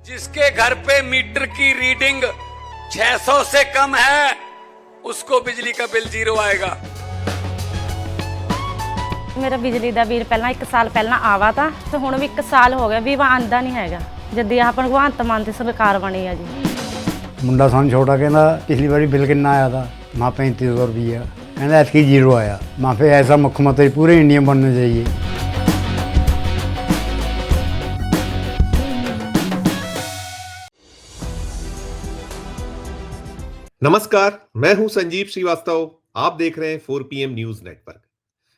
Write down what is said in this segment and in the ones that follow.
जिसके घर पे मीटर की रीडिंग 600 से कम है उसको बिजली का बिल 0 आएगा। मेरा बिजली ਦਾ ਬਿੱਲ ਪਹਿਲਾਂ 1 ਸਾਲ ਪਹਿਲਾਂ ਆਵਾ ਤਾਂ ਤੇ ਹੁਣ ਵੀ 1 ਸਾਲ ਹੋ ਗਿਆ ਵੀ ਆਂਦਾ ਨਹੀਂ ਹੈਗਾ ਜਦ ਆਹ ਭਗਵੰਤ ਮਾਨ ਦੀ ਸਰਕਾਰ ਬਣੀ ਆ ਜੀ। ਮੁੰਡਾ ਸਾਨੂੰ ਛੋਟਾ ਕਹਿੰਦਾ ਪਿਛਲੀ ਵਾਰੀ ਬਿੱਲ ਕਿੰਨਾ ਆਇਆ था माँ 3500 रुपया कहना ऐसी 0 आया माँ फिर ऐसा मुख्यमंत्री पूरे इंडिया में बनना चाहिए। नमस्कार, मैं हूं संजीव श्रीवास्तव। आप देख रहे हैं 4 PM न्यूज नेटवर्क।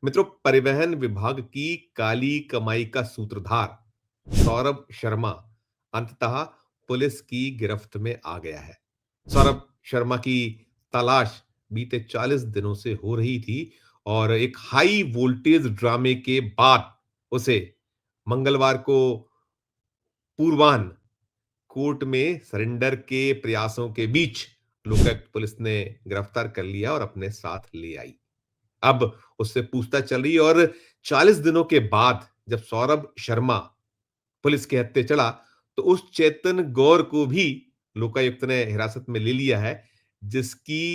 मित्रों, परिवहन विभाग की काली कमाई का सूत्रधार सौरभ शर्मा अंततः पुलिस की गिरफ्त में आ गया है। सौरभ शर्मा की तलाश बीते 40 दिनों से हो रही थी और एक हाई वोल्टेज ड्रामे के बाद उसे मंगलवार को पूर्वाह्न कोर्ट में सरेंडर के प्रयासों के बीच लोकायुक्त पुलिस ने गिरफ्तार कर लिया और अपने साथ ले आई। अब उससे पूछताछ चल रही और 40 दिनों के बाद जब सौरभ शर्मा पुलिस के हत्थे चढ़ा तो उस चेतन गौर को भी लोकायुक्त ने हिरासत में ले लिया है, जिसकी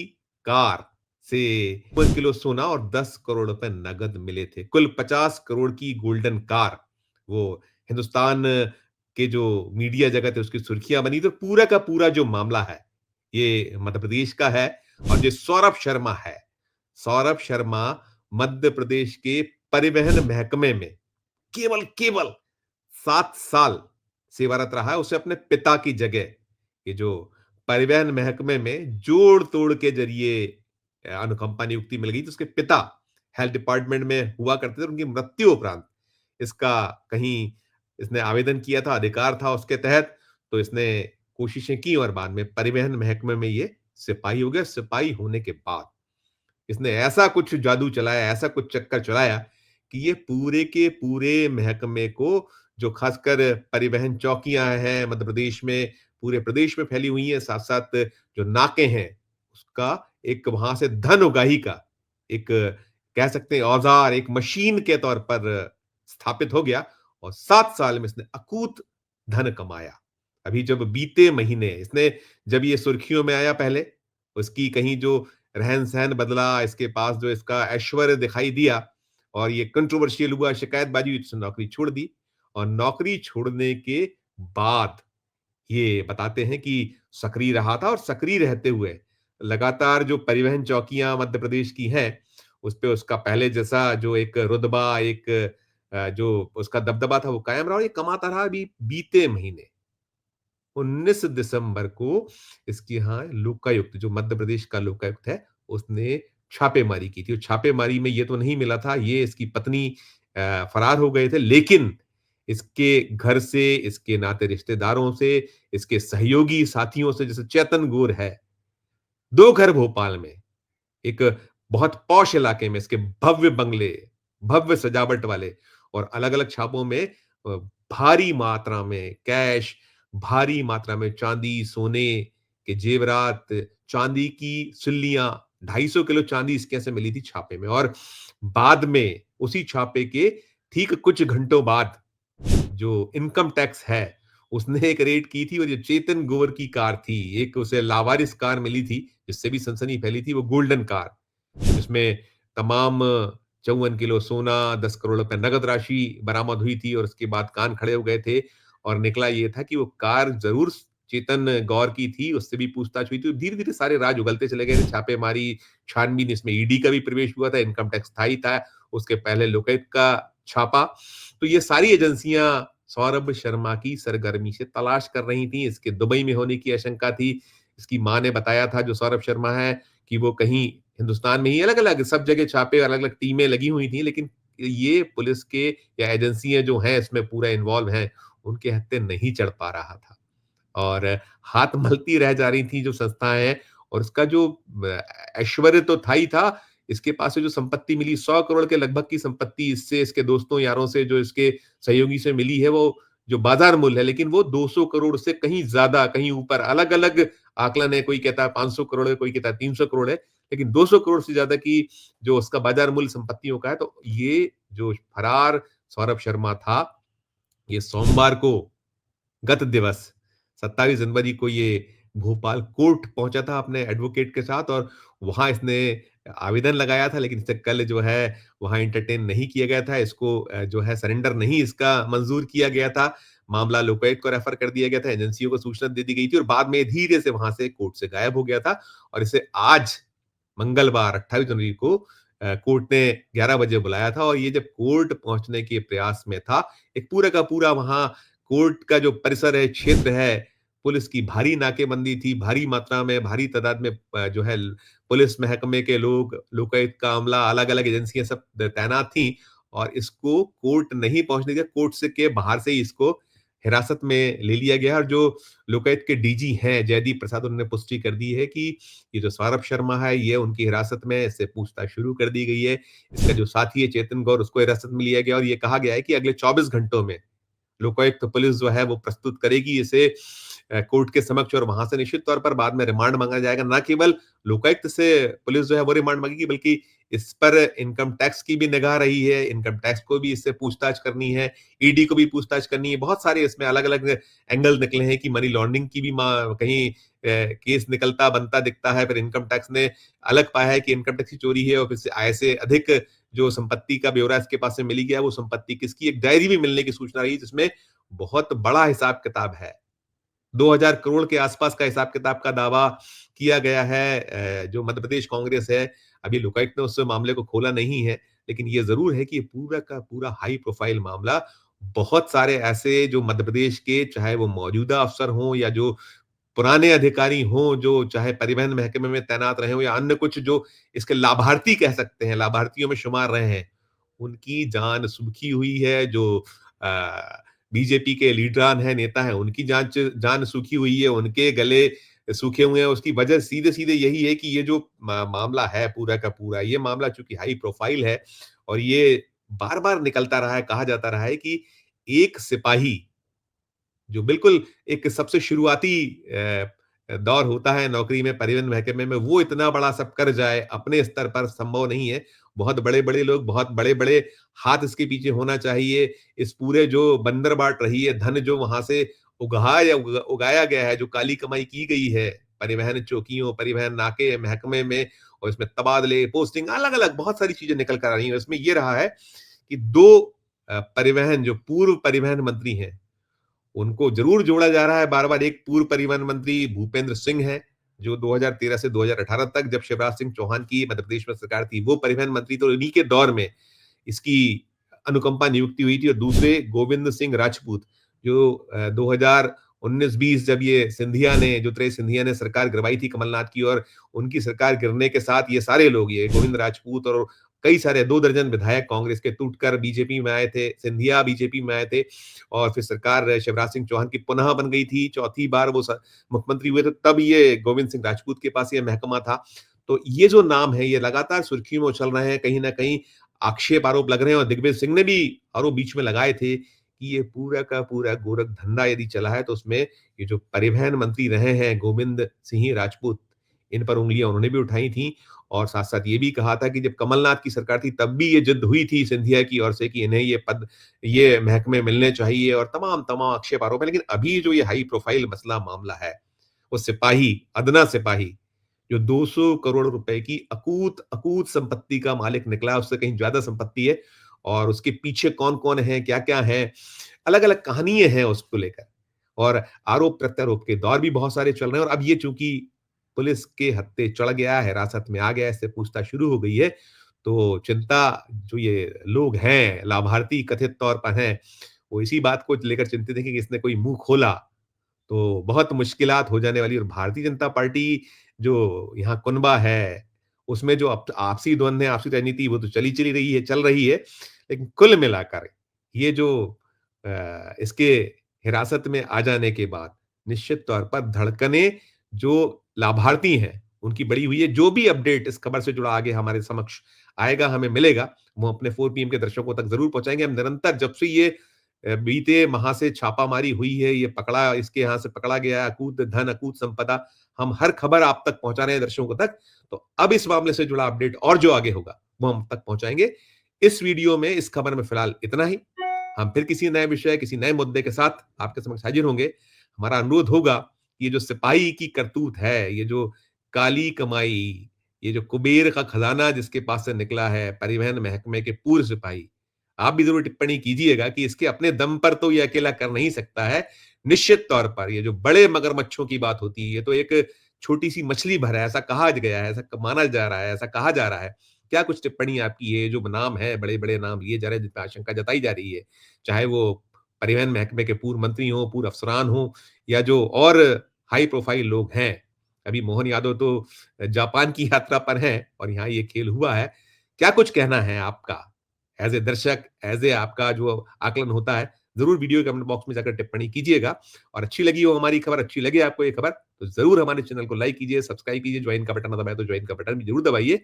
कार से 1 किलो सोना और 10 करोड़ रुपए नगद मिले थे। कुल 50 करोड़ की गोल्डन कार वो हिंदुस्तान के जो मीडिया जगत है उसकी सुर्खियां बनी। तो पूरा का पूरा जो मामला है ये मध्य प्रदेश का है और जो सौरभ शर्मा है, सौरभ शर्मा मध्य प्रदेश के परिवहन महकमे में केवल 7 साल सेवारत रहा है। उसे अपने पिता की जगह ये जो परिवहन महकमे में जोड़ तोड़ के जरिए अनुकंपा नियुक्ति मिल गई। तो उसके पिता हेल्थ डिपार्टमेंट में हुआ करते थे। उनकी मृत्यु उपरांत इसका कहीं इसने आवेदन किया था, अधिकार था उसके तहत, तो इसने कोशिशें की और बाद में परिवहन महकमे में ये सिपाही हो गया। सिपाही होने के बाद इसने ऐसा कुछ जादू चलाया, ऐसा कुछ चक्कर चलाया कि ये पूरे के पूरे महकमे को, जो खासकर परिवहन चौकियां हैं मध्य प्रदेश में, पूरे प्रदेश में फैली हुई हैं, साथ साथ जो नाके हैं, उसका एक वहां से धन उगाही का एक कह सकते हैं औजार, एक मशीन के तौर पर स्थापित हो गया और 7 साल में इसने अकूत धन कमाया। अभी जब बीते महीने इसने जब ये सुर्खियों में आया, पहले उसकी कहीं जो रहन सहन बदला, इसके पास जो इसका ऐश्वर्य दिखाई दिया और ये कंट्रोवर्शियल हुआ, शिकायतबाजी हुई, इसने नौकरी छोड़ दी और नौकरी छोड़ने के बाद ये बताते हैं कि सक्रिय रहा था और सक्रिय रहते हुए लगातार जो परिवहन चौकियां मध्य प्रदेश की हैं उस पे उसका पहले जैसा जो एक रुतबा, एक जो उसका दबदबा था वो कायम रहा और ये कमाता रहा। अभी बीते महीने 19 दिसंबर को इसके यहाँ लोकायुक्त, जो मध्य प्रदेश का लोकायुक्त है, उसने छापेमारी की थी। और छापेमारी में ये तो नहीं मिला था, ये इसकी पत्नी फरार हो गए थे, लेकिन इसके घर से, इसके नाते रिश्तेदारों से, इसके सहयोगी साथियों से, जैसे चेतन गौर है, 2 घर भोपाल में, एक बहुत पॉश इलाके में इसके भव्य बंगले, भव्य सजावट वाले, और अलग अलग छापों में भारी मात्रा में कैश, भारी मात्रा में चांदी, सोने के जेवरात, चांदी की सिल्लियां, 250 किलो चांदी इसके यहाँ से मिली थी छापे में। और बाद में उसी छापे के ठीक कुछ घंटों बाद जो इनकम टैक्स है उसने एक रेड की थी और जो चेतन गौर की कार थी, एक उसे लावारिस कार मिली थी जिससे भी सनसनी फैली थी, वो गोल्डन कार, जिसमें तमाम 54 किलो सोना, 10 करोड़ रुपए नगद राशि बरामद हुई थी। और उसके बाद कान खड़े हो गए थे और निकला ये था कि वो कार जरूर चेतन गौर की थी। उससे भी पूछताछ हुई थी। धीरे धीरे सारे राज उगलते चले गए थे। छापेमारी, छानबीन, इसमें ईडी का भी प्रवेश हुआ था, इनकम टैक्स था ही था, उसके पहले लोकायुक्त का छापा। तो ये सारी एजेंसियां सौरभ शर्मा की सरगर्मी से तलाश कर रही थी। इसके दुबई में होने की आशंका थी। इसकी मां ने बताया था, जो सौरभ शर्मा है, कि वो कहीं हिंदुस्तान में ही अलग अलग सब जगह छापे, अलग अलग टीमें लगी हुई थी, लेकिन ये पुलिस के या एजेंसियां जो हैं इसमें पूरा इन्वॉल्व हैं, उनके हत्थे नहीं चढ़ पा रहा था और हाथ मलती रह जा रही थी जो संस्थाएं हैं। और उसका जो ऐश्वर्य तो था ही था, इसके पास से जो संपत्ति मिली, 100 करोड़ के लगभग की संपत्ति इससे, इसके दोस्तों यारों से, जो इसके सहयोगी से मिली है, वो जो बाजार मूल्य है, लेकिन वो 200 करोड़ से कहीं ज्यादा, कहीं ऊपर, अलग अलग आकलन है। कोई कहता है 500 करोड़ है, कोई कहता है 300 करोड़ है, लेकिन 200 करोड़ से ज्यादा की जो उसका बाजार मूल्य संपत्तियों का है। तो ये जो फरार सौरभ शर्मा था, ये सोमवार को, गत दिवस, 27 जनवरी को ये भोपाल कोर्ट पहुंचा था अपने एडवोकेट के साथ और वहां इसने आवेदन लगाया था, लेकिन इसे कल जो है वहां एंटरटेन नहीं किया गया था। इसको जो है सरेंडर नहीं इसका मंजूर किया गया था। मामला लोकायुक्त को रेफर कर दिया गया था, एजेंसियों को सूचना दे दी गई थी और बाद में धीरे से वहां से कोर्ट से गायब हो गया था और इसे आज मंगलवार 28 जनवरी को कोर्ट ने 11 बजे बुलाया था और ये जब कोर्ट पहुंचने के प्रयास में था, एक पूरा का पूरा वहां कोर्ट का जो परिसर है, क्षेत्र है, पुलिस की भारी नाकेबंदी थी, भारी मात्रा में, भारी तादाद में जो है पुलिस महकमे के लोग, लोकायुक्त का अमला, अलग-अलग एजेंसियां सब तैनात थी और इसको कोर्ट नहीं पहुंचने दिया। कोर्ट से के बाहर से ही इसको हिरासत में ले लिया गया और जो लोकायुक्त के डीजी हैं जयदीप प्रसाद, उन्होंने पुष्टि कर दी है कि ये जो सौरभ शर्मा है ये उनकी हिरासत में, इससे पूछताछ शुरू कर दी गई है। इसका जो साथी है चेतन गौर, उसको हिरासत में लिया गया और ये कहा गया है कि अगले 24 घंटों में लोकायुक्त पुलिस जो है वो प्रस्तुत करेगी इसे कोर्ट के समक्ष और वहां से निश्चित तौर पर बाद में रिमांड मांगा जाएगा। ना केवल लोकायुक्त से पुलिस जो है वो रिमांड मांगेगी, बल्कि इस पर इनकम टैक्स की भी निगाह रही है, इनकम टैक्स को भी इससे पूछताछ करनी है, ईडी को भी पूछताछ करनी है। बहुत सारे इसमें अलग-अलग एंगल निकले हैं कि मनी लॉन्ड्रिंग की भी कहीं केस निकलता बनता दिखता है। फिर इनकम टैक्स ने अलग पाया है कि इनकम टैक्स की चोरी है और फिर से आय से अधिक जो संपत्ति का ब्यौरा इसके पास से मिली गया, वो संपत्ति किसकी, एक डायरी भी मिलने की सूचना रही जिसमें बहुत बड़ा हिसाब किताब है। 2000 करोड़ के आसपास का हिसाब किताब का दावा किया गया है। जो मध्य प्रदेश कांग्रेस है, अभी लोकायुक्त ने उस मामले को खोला नहीं है, लेकिन ये जरूर है कि ये पूरा का पूरा हाई प्रोफाइल मामला, बहुत सारे ऐसे जो मध्य प्रदेश के, चाहे वो मौजूदा अफसर हों या जो पुराने अधिकारी हों, जो चाहे परिवहन महकमे में तैनात रहे हों या अन्य कुछ जो इसके लाभार्थी कह सकते हैं, लाभार्थियों में शुमार रहे हैं, उनकी जान सूखी हुई है। जो बीजेपी के लीडरान हैं, नेता हैं, उनकी जान सूखी हुई है, उनके गले सूखे हुए हैं। उसकी वजह सीधे-सीधे यही है कि ये जो मामला है पूरा का पूरा, ये मामला चूंकि हाई प्रोफाइल है और ये बार-बार निकलता रहा है, कहा जाता रहा है कि एक सिपाही जो बिल्कुल एक सबसे शुरुआती दौर होता है नौकरी में, परिवहन महकमे में, वो इतना बड़ा सब कर जाए अपने स्तर पर संभव नहीं है। बहुत बड़े-बड़े लोग, बहुत बड़े-बड़े हाथ इसके पीछे होना चाहिए। इस पूरे जो बंदर बाट रही है, धन जो वहां से उगाया गया है, जो काली कमाई की गई है परिवहन चौकियों, परिवहन नाके महकमे में, और इसमें तबादले, पोस्टिंग, अलग-अलग बहुत सारी चीजें निकल कर आ रही हैं। इसमें यह रहा है कि दो परिवहन जो पूर्व परिवहन मंत्री हैं, उनको जरूर जोड़ा जा रहा है बार-बार। एक पूर्व परिवहन मंत्री भूपेंद्र सिंह है, जो 2013 से 2018 तक, जब शिवराज सिंह चौहान की मध्य प्रदेश में सरकार थी, वो परिवहन मंत्री, तो इन्हीं के दौर में इसकी अनुकंपा नियुक्ति हुई थी। और दूसरे गोविंद सिंह राजपूत, जो 2019-20 जब ये सिंधिया ने, जो त्रय सिंधिया ने सरकार गिरवाई थी कमलनाथ की, और उनकी सरकार गिरने के साथ ये सारे लोग, ये गोविंद राजपूत और कई सारे 2 दर्जन विधायक कांग्रेस के टूटकर बीजेपी में आए थे, सिंधिया बीजेपी में आए थे और फिर सरकार शिवराज सिंह चौहान की पुनः बन गई थी। चौथी बार वो मुख्यमंत्री हुए थे, तब ये गोविंद सिंह राजपूत के पास ये महकमा था। तो ये जो नाम है, ये लगातार सुर्खियों में उछल रहे हैं, कहीं ना कहीं आक्षेप आरोप लग रहे हैं और दिग्विजय सिंह ने भी आरोप बीच में लगाए थे कि ये पूरा का पूरा गोरख धंधा यदि चला है तो उसमें ये जो परिवहन मंत्री रहे हैं गोविंद सिंह राजपूत, इन पर उंगलियां उन्होंने भी उठाई थी। और साथ साथ ये भी कहा था कि जब कमलनाथ की सरकार थी तब भी ये जिद हुई थी सिंधिया की ओर से कि इन्हें ये पद, ये महकमे मिलने चाहिए, और तमाम तमाम आक्षेप आरोप है। लेकिन अभी जो ये हाई प्रोफाइल मसला मामला है, वो सिपाही, अदना सिपाही, जो 200 करोड़ रुपए की अकूत अकूत संपत्ति का मालिक निकला, उससे कहीं ज्यादा संपत्ति है, और उसके पीछे कौन कौन है, क्या क्या है, अलग अलग कहानियां हैं उसको लेकर, और आरोप प्रत्यारोप के दौर भी बहुत सारे चल रहे हैं। और अब ये चूंकि पुलिस के हत्थे चढ़ गया, हिरासत में आ गया, इससे पूछताछ शुरू हो गई है, तो चिंता जो ये लोग हैं, लाभार्थी कथित तौर पर हैं, वो इसी बात को लेकर चिंतित है कि इसने कोई मुंह खोला तो बहुत मुश्किलात हो जाने वाली। और भारतीय जनता पार्टी जो यहाँ कुनबा है, उसमें जो आपसी द्वंद्व है, आपसी राजनीति, वो तो चली रही है, लेकिन कुल मिलाकर ये जो इसके हिरासत में आ जाने के बाद निश्चित तौर पर धड़कने जो लाभार्थी हैं उनकी बड़ी हुई है। जो भी अपडेट इस खबर से जुड़ा आगे हमारे समक्ष आएगा, हमें मिलेगा, वो अपने 4 पीएम के दर्शकों तक जरूर पहुंचाएंगे। हम निरंतर, जब से ये बीते माह से छापामारी हुई है, ये पकड़ा, इसके यहाँ से पकड़ा गया अकूत धन, अकूत संपदा, हम हर खबर आप तक पहुंचा रहे हैं दर्शकों तक। तो अब इस मामले से जुड़ा अपडेट और जो आगे होगा वो हम तक पहुंचाएंगे। इस वीडियो में, इस खबर में फिलहाल इतना ही। हम फिर किसी नए विषय, किसी नए मुद्दे के साथ आपके समक्ष हाजिर होंगे। हमारा अनुरोध होगा कि ये जो सिपाही की करतूत है, ये जो काली कमाई, ये जो कुबेर का खजाना जिसके पास से निकला है, परिवहन महकमे के पूर्व सिपाही, आप भी जरूर टिप्पणी कीजिएगा कि इसके अपने दम पर तो ये अकेला कर नहीं सकता है। निश्चित तौर पर ये जो बड़े मगरमच्छों की बात होती है, ये तो एक छोटी सी मछली भर है, ऐसा कहा गया है, ऐसा माना जा रहा है, ऐसा कहा जा रहा है। क्या कुछ टिप्पणी आपकी है? जो नाम है, बड़े-बड़े नाम लिए जा रहे हैं, जिन पे आशंका जताई जा रही है, चाहे वो परिवहन महकमे के पूर्व मंत्री हों, पूर्व अफसरान हों या जो और हाई प्रोफाइल लोग हैं। अभी मोहन यादव तो जापान की यात्रा पर हैं और यहाँ ये खेल हुआ है। क्या कुछ कहना है आपका? एज़ ए दर्शक, एज़ ए आपका जो आकलन होता है, ज़रूर वीडियो के कमेंट बॉक्स में जाकर टिप्पणी कीजिएगा और अच्छी लगी हो हमारी खबर, अच्छी लगे आपको ये खबर, तो ज़रूर हमारे चैनल को लाइक कीजिए, सब्सक्राइब कीजिए, ज्वाइन का बटन ना दबाए तो ज्वाइन का बटन भी ज़रूर दबाइए।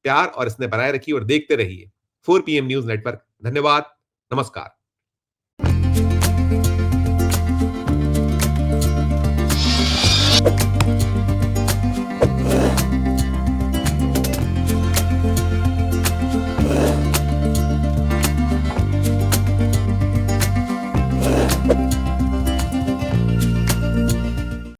प्यार और स्नेह बनाए रखिए और देखते रहिए 4 पीएम न्यूज़ नेटवर्क। धन्यवाद, नमस्कार।